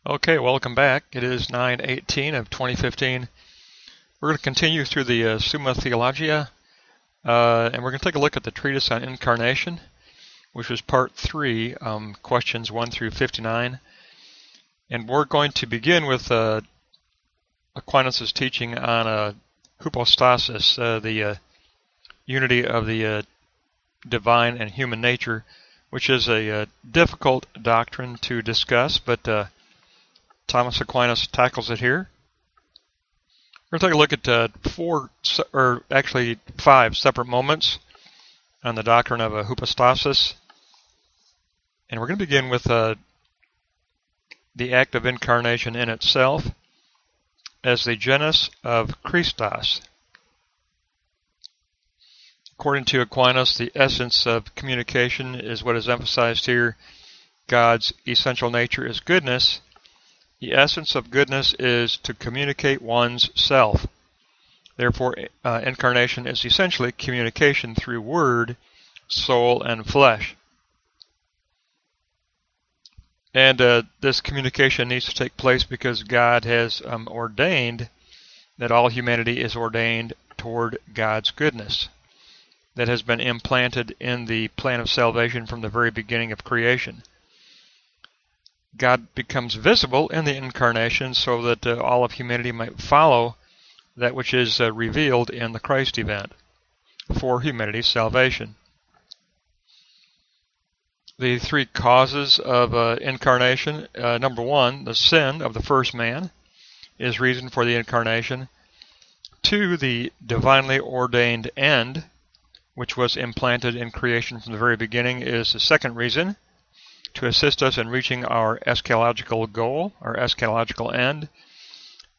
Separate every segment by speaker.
Speaker 1: Okay, welcome back. It is 9/18 of 2015. We're going to continue through the Summa Theologiae, and we're going to take a look at the treatise on Incarnation, which is part 3, questions 1 through 59. And we're going to begin with Aquinas' teaching on Hupostasis, the unity of the divine and human nature, which is a difficult doctrine to discuss, but Thomas Aquinas tackles it here. We're going to take a look at 5 separate moments on the doctrine of Hupostasis. And we're going to begin with the act of incarnation in itself as the genus of Christos. According to Aquinas, the essence of communication is what is emphasized here. God's essential nature is goodness. The essence of goodness is to communicate one's self. Therefore, incarnation is essentially communication through word, soul, and flesh. And this communication needs to take place because God has ordained that all humanity is ordained toward God's goodness that has been implanted in the plan of salvation from the very beginning of creation. God becomes visible in the incarnation so that all of humanity might follow that which is revealed in the Christ event for humanity's salvation. The 3 causes of incarnation. Number 1, the sin of the first man is reason for the incarnation. 2, the divinely ordained end, which was implanted in creation from the very beginning, is the second reason, to assist us in reaching our eschatological goal, our eschatological end.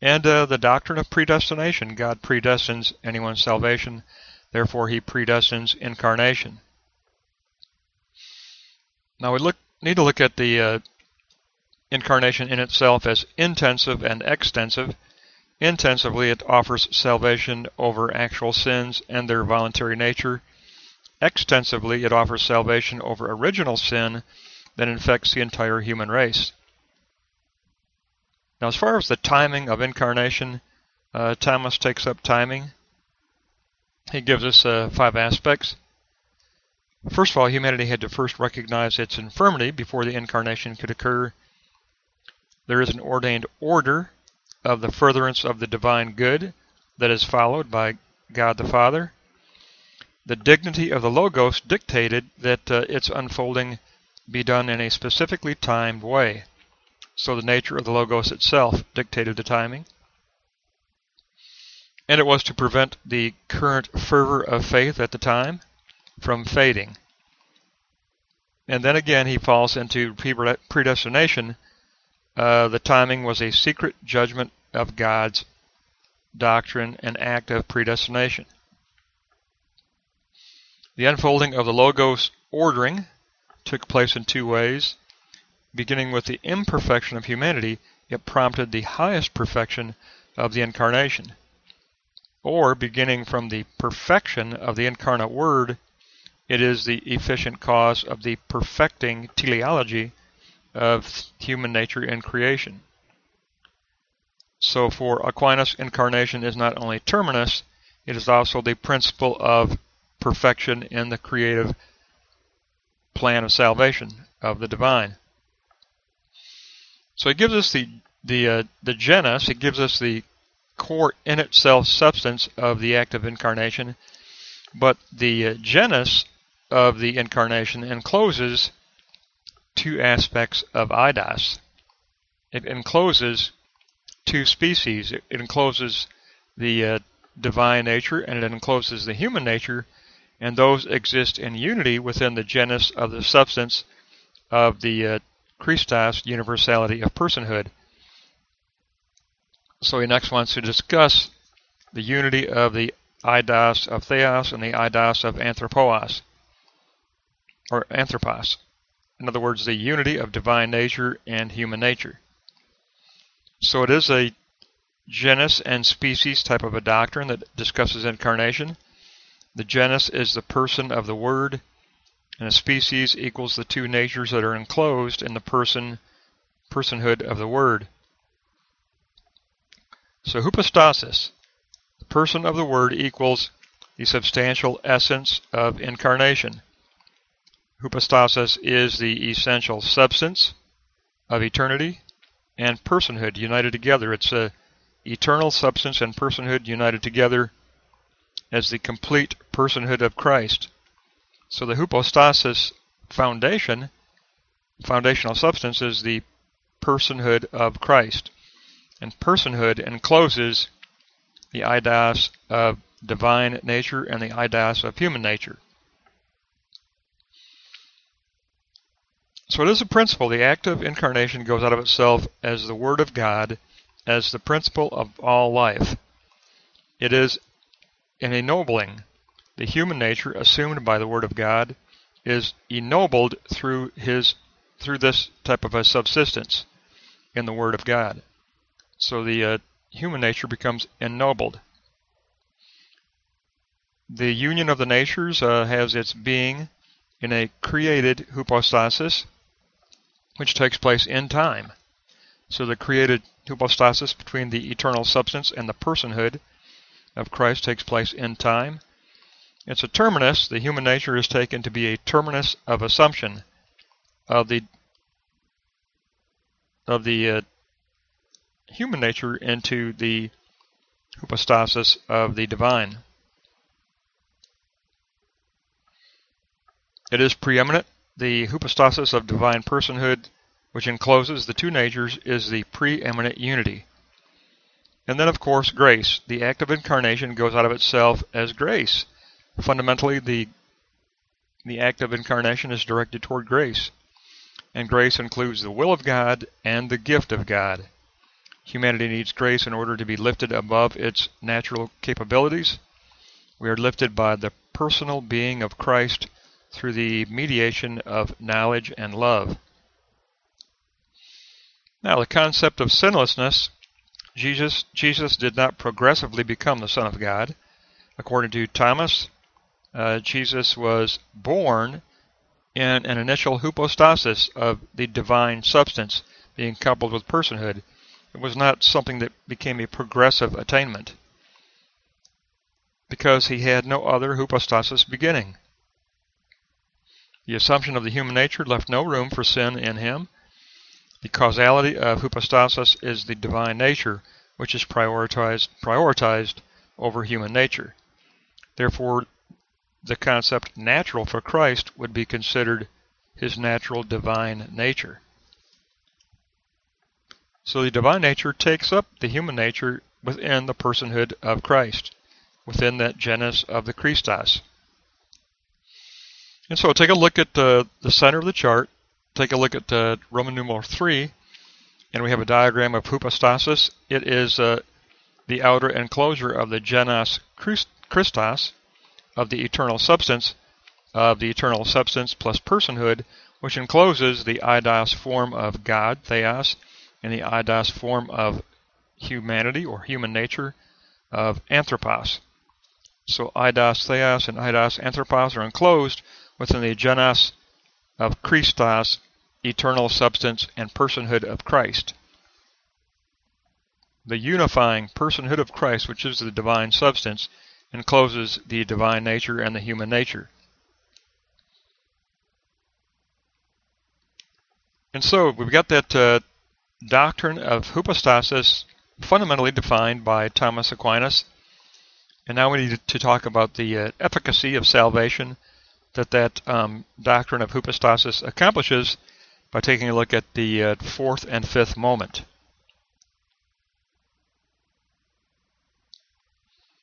Speaker 1: And the doctrine of predestination. God predestines anyone's salvation, therefore he predestines incarnation. Now we need to look at the incarnation in itself as intensive and extensive. Intensively, it offers salvation over actual sins and their voluntary nature. Extensively, it offers salvation over original sin that infects the entire human race. Now, as far as the timing of incarnation, Thomas takes up timing. He gives us 5 aspects. First of all, humanity had to first recognize its infirmity before the incarnation could occur. There is an ordained order of the furtherance of the divine good that is followed by God the Father. The dignity of the Logos dictated that its unfolding be done in a specifically timed way. So the nature of the Logos itself dictated the timing. And it was to prevent the current fervor of faith at the time from fading. And then again he falls into predestination. The timing was a secret judgment of God's doctrine and act of predestination. The unfolding of the Logos ordering took place in 2 ways. Beginning with the imperfection of humanity, it prompted the highest perfection of the incarnation. Or, beginning from the perfection of the incarnate Word, it is the efficient cause of the perfecting teleology of human nature in creation. So for Aquinas, incarnation is not only terminus, it is also the principle of perfection in the creative plan of salvation of the divine. So he gives us the genus, he gives us the core in itself substance of the act of incarnation, but the genus of the incarnation encloses 2 aspects of eidos. It encloses 2 species. It encloses the divine nature and it encloses the human nature, and those exist in unity within the genus of the substance of the Christos universality of personhood. So he next wants to discuss the unity of the eidos of theos and the eidos of anthropos, or anthropos. In other words, the unity of divine nature and human nature. So it is a genus and species type of a doctrine that discusses incarnation. The genus is the person of the Word, and a species equals the 2 natures that are enclosed in the person personhood of the Word. So Hupostasis, the person of the Word, equals the substantial essence of incarnation. Hupostasis is the essential substance of eternity and personhood united together. It's a eternal substance and personhood united together as the complete personhood of Christ. So the Hupostasis foundational substance is the personhood of Christ. And personhood encloses the eidos of divine nature and the eidos of human nature. So it is a principle. The act of incarnation goes out of itself as the Word of God, as the principle of all life. It is in ennobling. The human nature assumed by the Word of God is ennobled through this type of a subsistence in the Word of God. So the human nature becomes ennobled. The union of the natures has its being in a created hypostasis, which takes place in time. So the created hypostasis between the eternal substance and the personhood of Christ takes place in time. It's a terminus. The human nature is taken to be a terminus of assumption of the human nature into the hypostasis of the divine. It is preeminent. The hypostasis of divine personhood, which encloses the two natures, is the preeminent unity. And then, of course, grace. The act of incarnation goes out of itself as grace. Fundamentally, the act of incarnation is directed toward grace. And grace includes the will of God and the gift of God. Humanity needs grace in order to be lifted above its natural capabilities. We are lifted by the personal being of Christ through the mediation of knowledge and love. Now, the concept of sinlessness, Jesus did not progressively become the Son of God. According to Thomas, Jesus was born in an initial hypostasis of the divine substance being coupled with personhood. It was not something that became a progressive attainment, because he had no other hypostasis beginning. The assumption of the human nature left no room for sin in him. The causality of hypostasis is the divine nature, which is prioritized over human nature. Therefore, the concept natural for Christ would be considered his natural divine nature. So the divine nature takes up the human nature within the personhood of Christ, within that genus of the Christos. And so take a look at the center of the chart, take a look at Roman numeral 3, and we have a diagram of hypostasis. It is the outer enclosure of the genus Christos, of the eternal substance plus personhood, which encloses the eidos form of God, theos, and the eidos form of humanity or human nature of anthropos. So eidos theos and eidos anthropos are enclosed within the genus of Christos, eternal substance and personhood of Christ. The unifying personhood of Christ, which is the divine substance, encloses the divine nature and the human nature. And so we've got that doctrine of hypostasis fundamentally defined by Thomas Aquinas. And now we need to talk about the efficacy of salvation that doctrine of hypostasis accomplishes by taking a look at the fourth and fifth moment.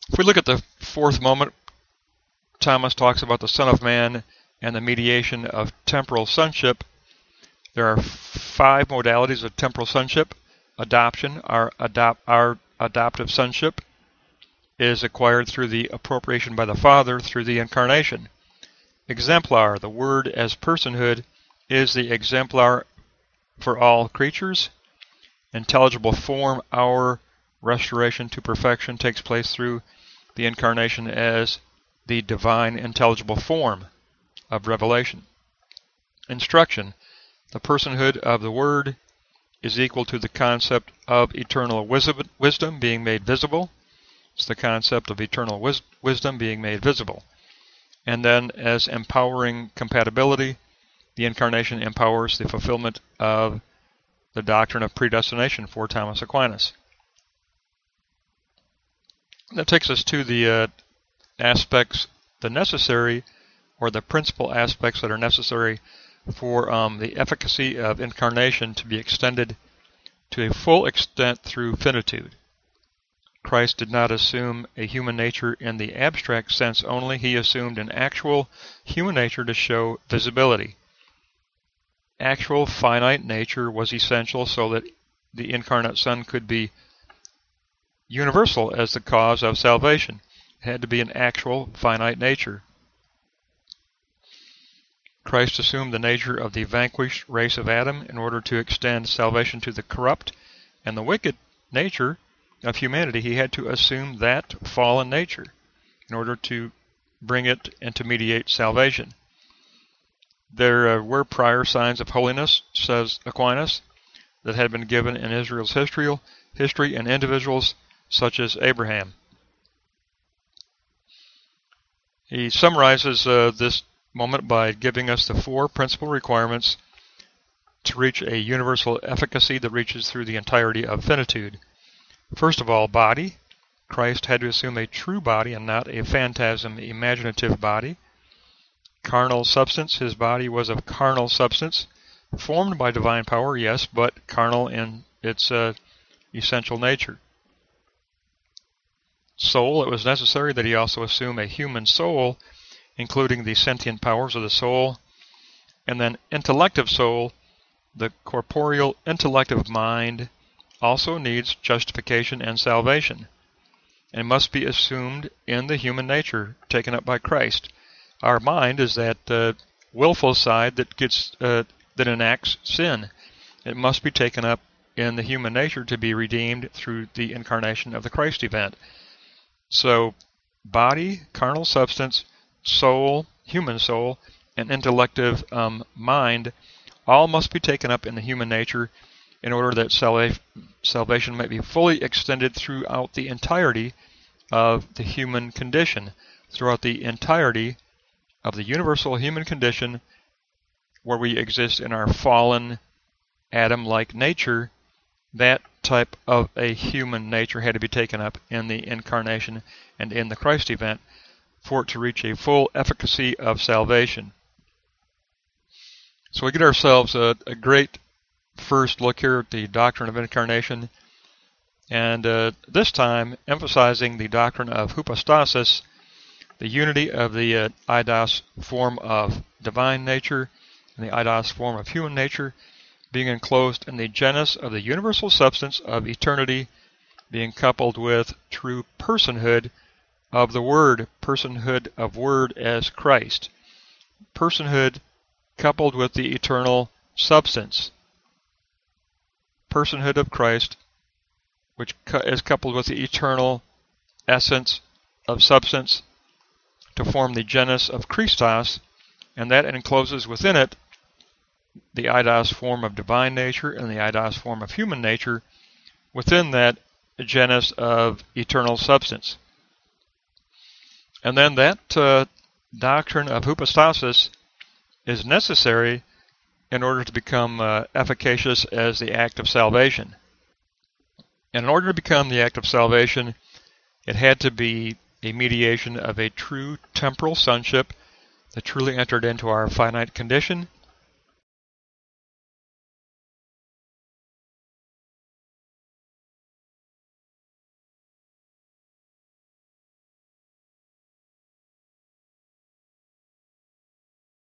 Speaker 1: If we look at the fourth moment, Thomas talks about the Son of Man and the mediation of temporal sonship. There are 5 modalities of temporal sonship. Adoption, our adoptive sonship, is acquired through the appropriation by the Father through the Incarnation. Exemplar, the Word as personhood, is the exemplar for all creatures. Intelligible form, our restoration to perfection, takes place through the Incarnation as the divine intelligible form of revelation. Instruction, the personhood of the Word is equal to the concept of eternal wisdom being made visible. It's the concept of eternal wisdom being made visible. And then as empowering compatibility, the Incarnation empowers the fulfillment of the doctrine of predestination for Thomas Aquinas. That takes us to the aspects, the necessary or the principal aspects that are necessary for the efficacy of incarnation to be extended to a full extent through finitude. Christ did not assume a human nature in the abstract sense only. He assumed an actual human nature to show visibility. Actual finite nature was essential so that the incarnate Son could be universal as the cause of salvation. It had to be an actual finite nature. Christ assumed the nature of the vanquished race of Adam in order to extend salvation to the corrupt and the wicked nature of humanity. He had to assume that fallen nature in order to bring it and to mediate salvation. There were prior signs of holiness, says Aquinas, that had been given in Israel's history and individuals such as Abraham. He summarizes this moment by giving us the four principal requirements to reach a universal efficacy that reaches through the entirety of finitude. First of all, body. Christ had to assume a true body and not a phantasm, imaginative body. Carnal substance. His body was of carnal substance, formed by divine power, yes, but carnal in its essential nature. Soul. It was necessary that he also assume a human soul, including the sentient powers of the soul. And then intellective soul, the corporeal intellective mind, also needs justification and salvation, and must be assumed in the human nature taken up by Christ. Our mind is that willful side that enacts sin. It must be taken up in the human nature to be redeemed through the incarnation of the Christ event. So, body, carnal substance, soul, human soul, and intellective mind all must be taken up in the human nature in order that salvation might be fully extended throughout the entirety of the human condition, throughout the entirety of the universal human condition where we exist in our fallen Adam-like nature. That type of a human nature had to be taken up in the incarnation and in the Christ event for it to reach a full efficacy of salvation. So we get ourselves a great first look here at the doctrine of incarnation, and this time emphasizing the doctrine of Hupostasis, the unity of the eidos form of divine nature and the eidos form of human nature, being enclosed in the genus of the universal substance of eternity, being coupled with true personhood of the Word, personhood of Word as Christ. Personhood coupled with the eternal substance. Personhood of Christ, which is coupled with the eternal essence of substance to form the genus of Christos, and that encloses within it the eidos form of divine nature and the eidos form of human nature within that genus of eternal substance. And then that doctrine of Hupostasis is necessary in order to become efficacious as the act of salvation. And in order to become the act of salvation, it had to be a mediation of a true temporal sonship that truly entered into our finite condition